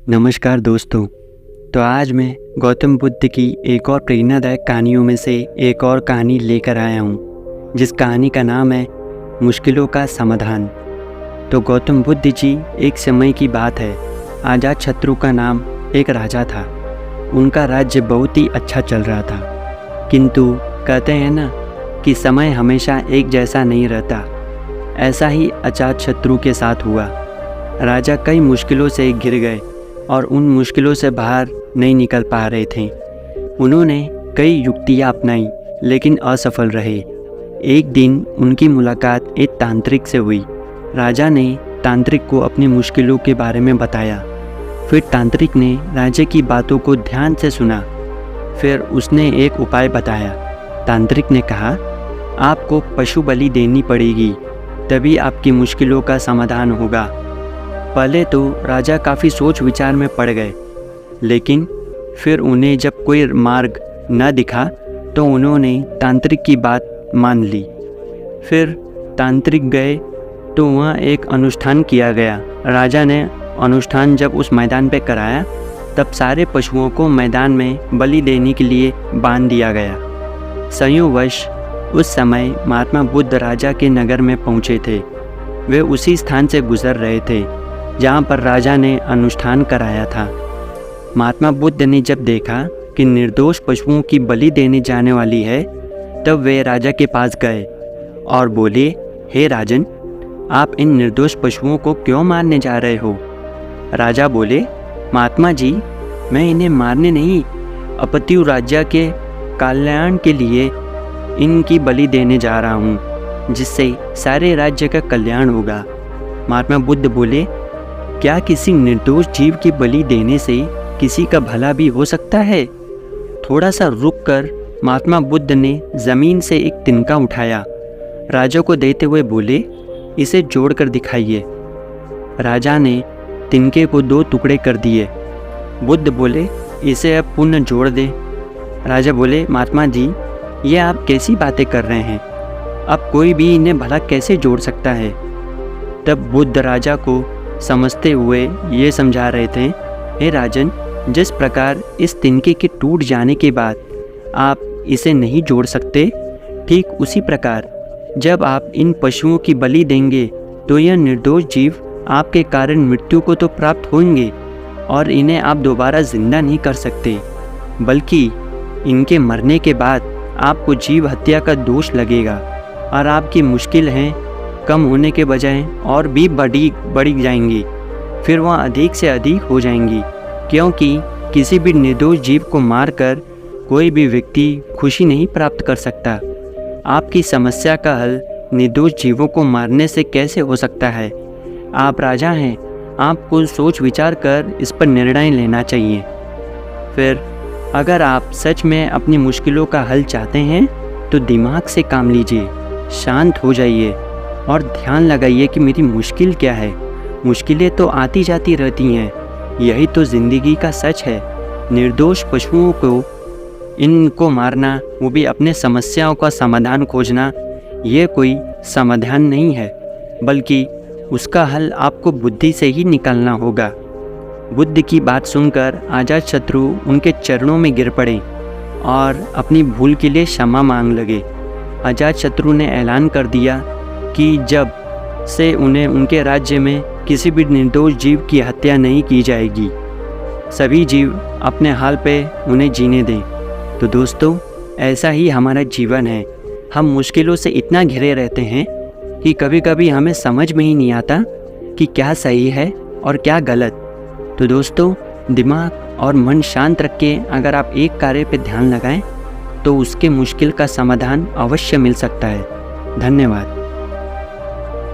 नमस्कार दोस्तों। तो आज मैं गौतम बुद्ध की एक और प्रेरणादायक कहानियों में से एक और कहानी लेकर आया हूँ, जिस कहानी का नाम है मुश्किलों का समाधान। तो गौतम बुद्ध जी, एक समय की बात है, अजातशत्रु का नाम एक राजा था। उनका राज्य बहुत ही अच्छा चल रहा था, किंतु कहते हैं ना कि समय हमेशा एक जैसा नहीं रहता। ऐसा ही अजातशत्रु के साथ हुआ। राजा कई मुश्किलों से घिर गए और उन मुश्किलों से बाहर नहीं निकल पा रहे थे। उन्होंने कई युक्तियाँ अपनाई लेकिन असफल रहे। एक दिन उनकी मुलाकात एक तांत्रिक से हुई। राजा ने तांत्रिक को अपनी मुश्किलों के बारे में बताया। फिर तांत्रिक ने राजा की बातों को ध्यान से सुना। फिर उसने एक उपाय बताया। तांत्रिक ने कहा, आपको पशु बलि देनी पड़ेगी, तभी आपकी मुश्किलों का समाधान होगा। पहले तो राजा काफ़ी सोच विचार में पड़ गए, लेकिन फिर उन्हें जब कोई मार्ग न दिखा तो उन्होंने तांत्रिक की बात मान ली। फिर तांत्रिक गए तो वहाँ एक अनुष्ठान किया गया। राजा ने अनुष्ठान जब उस मैदान पे कराया, तब सारे पशुओं को मैदान में बलि देने के लिए बांध दिया गया। संयोगवश उस समय महात्मा बुद्ध राजा के नगर में पहुँचे थे। वे उसी स्थान से गुजर रहे थे जहाँ पर राजा ने अनुष्ठान कराया था। महात्मा बुद्ध ने जब देखा कि निर्दोष पशुओं की बलि देने जाने वाली है, तब वे राजा के पास गए और बोले, हे राजन, आप इन निर्दोष पशुओं को क्यों मारने जा रहे हो? राजा बोले, महात्मा जी, मैं इन्हें मारने नहीं, अपितु राज्य के कल्याण के लिए इनकी बलि देने जा रहा हूँ, जिससे सारे राज्य का कल्याण होगा। महात्मा बुद्ध बोले, क्या किसी निर्दोष जीव की बलि देने से किसी का भला भी हो सकता है? थोड़ा सा रुककर महात्मा बुद्ध ने ज़मीन से एक तिनका उठाया, राजा को देते हुए बोले, इसे जोड़कर दिखाइए। राजा ने तिनके को 2 टुकड़े कर दिए। बुद्ध बोले, इसे अब पुनः जोड़ दें। राजा बोले, महात्मा जी, ये आप कैसी बातें कर रहे हैं? अब कोई भी इन्हें भला कैसे जोड़ सकता है? तब बुद्ध राजा को समझते हुए ये समझा रहे थे, हे राजन, जिस प्रकार इस तिनके के टूट जाने के बाद आप इसे नहीं जोड़ सकते, ठीक उसी प्रकार जब आप इन पशुओं की बलि देंगे तो यह निर्दोष जीव आपके कारण मृत्यु को तो प्राप्त होंगे और इन्हें आप दोबारा जिंदा नहीं कर सकते, बल्कि इनके मरने के बाद आपको जीव हत्या का दोष लगेगा और आपकी मुश्किल है कम होने के बजाय और भी बढ़ी जाएंगी। फिर वह अधिक से अधिक हो जाएंगी, क्योंकि किसी भी निर्दोष जीव को मारकर कोई भी व्यक्ति खुशी नहीं प्राप्त कर सकता। आपकी समस्या का हल निर्दोष जीवों को मारने से कैसे हो सकता है? आप राजा हैं, आपको सोच विचार कर इस पर निर्णय लेना चाहिए। फिर अगर आप सच में अपनी मुश्किलों का हल चाहते हैं तो दिमाग से काम लीजिए, शांत हो जाइए और ध्यान लगाइए कि मेरी मुश्किल क्या है। मुश्किलें तो आती जाती रहती हैं, यही तो ज़िंदगी का सच है। निर्दोष पशुओं को इनको मारना, वो भी अपने समस्याओं का समाधान खोजना, ये कोई समाधान नहीं है, बल्कि उसका हल आपको बुद्धि से ही निकालना होगा। बुद्ध की बात सुनकर अजातशत्रु उनके चरणों में गिर पड़े और अपनी भूल के लिए क्षमा मांग लगे। अजातशत्रु ने ऐलान कर दिया कि जब से उन्हें उनके राज्य में किसी भी निर्दोष जीव की हत्या नहीं की जाएगी। सभी जीव अपने हाल पे उन्हें जीने दें। तो दोस्तों, ऐसा ही हमारा जीवन है। हम मुश्किलों से इतना घिरे रहते हैं कि कभी कभी हमें समझ में ही नहीं आता कि क्या सही है और क्या गलत। तो दोस्तों, दिमाग और मन शांत रख के अगर आप एक कार्य पे ध्यान लगाएं तो उसके मुश्किल का समाधान अवश्य मिल सकता है। धन्यवाद।